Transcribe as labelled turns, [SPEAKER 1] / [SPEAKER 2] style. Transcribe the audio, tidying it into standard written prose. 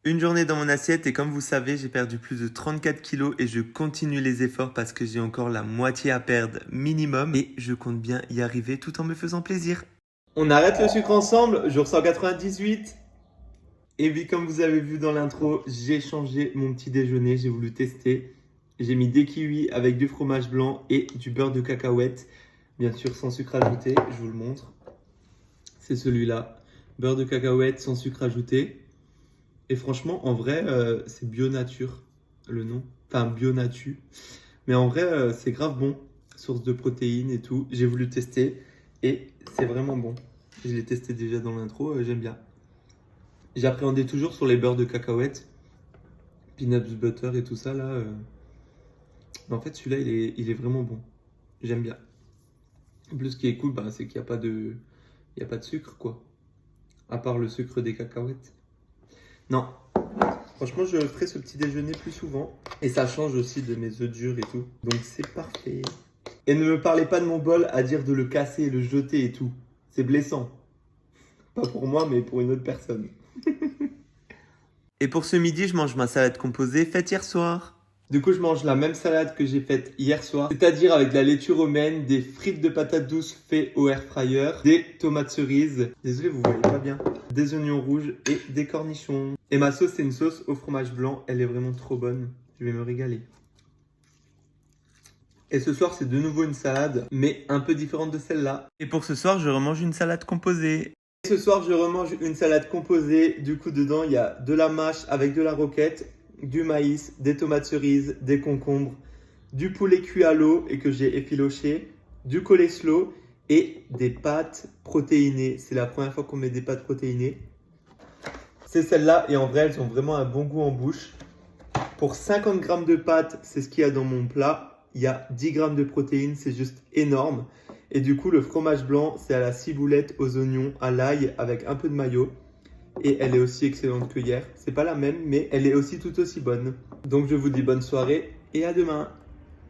[SPEAKER 1] Une journée dans mon assiette et comme vous savez, j'ai perdu plus de 34 kilos et je continue les efforts parce que j'ai encore la moitié à perdre minimum et je compte bien y arriver tout en me faisant plaisir. On arrête le sucre ensemble, jour 198. Et oui, comme vous avez vu dans l'intro, j'ai changé mon petit déjeuner, j'ai voulu tester. J'ai mis des kiwis avec du fromage blanc et du beurre de cacahuète, bien sûr sans sucre ajouté, je vous le montre. C'est celui-là, beurre de cacahuète sans sucre ajouté. Et franchement, en vrai, c'est Bio Nature, le nom. Enfin, Bio Natu. Mais en vrai, c'est grave bon. Source de protéines et tout. J'ai voulu tester et c'est vraiment bon. Je l'ai testé déjà dans l'intro, j'aime bien. J'appréhendais toujours sur les beurres de cacahuètes, peanuts butter et tout ça là. Mais en fait, celui-là, il est vraiment bon. J'aime bien. En plus, ce qui est cool, bah, c'est qu'il n'y a pas de, il y a pas de sucre, quoi. À part le sucre des cacahuètes. Non, franchement, je ferai ce petit déjeuner plus souvent. Et ça change aussi de mes œufs durs et tout. Donc c'est parfait. Et ne me parlez pas de mon bol à dire de le casser et le jeter et tout. C'est blessant. Pas pour moi, mais pour une autre personne. Et pour ce midi, je mange ma salade composée faite hier soir. Du coup, je mange la même salade que j'ai faite hier soir, c'est-à-dire avec de la laitue romaine, des frites de patates douces faites au air fryer, des tomates cerises, désolé vous voyez pas bien, des oignons rouges et des cornichons. Et ma sauce, c'est une sauce au fromage blanc, elle est vraiment trop bonne, je vais me régaler. Et ce soir, c'est de nouveau une salade, mais un peu différente de celle-là. Et pour ce soir, je remange une salade composée. Et ce soir, je remange une salade composée. Du coup, dedans, il y a de la mâche avec de la roquette, du maïs, des tomates cerises, des concombres, du poulet cuit à l'eau et que j'ai effiloché, du coleslaw et des pâtes protéinées. C'est la première fois qu'on met des pâtes protéinées. C'est celle-là et en vrai, elles ont vraiment un bon goût en bouche. Pour 50 grammes de pâtes, c'est ce qu'il y a dans mon plat. Il y a 10 grammes de protéines, c'est juste énorme. Et du coup, le fromage blanc, c'est à la ciboulette, aux oignons, à l'ail avec un peu de mayo. Et elle est aussi excellente que hier. C'est pas la même, mais elle est aussi tout aussi bonne. Donc je vous dis bonne soirée et à demain.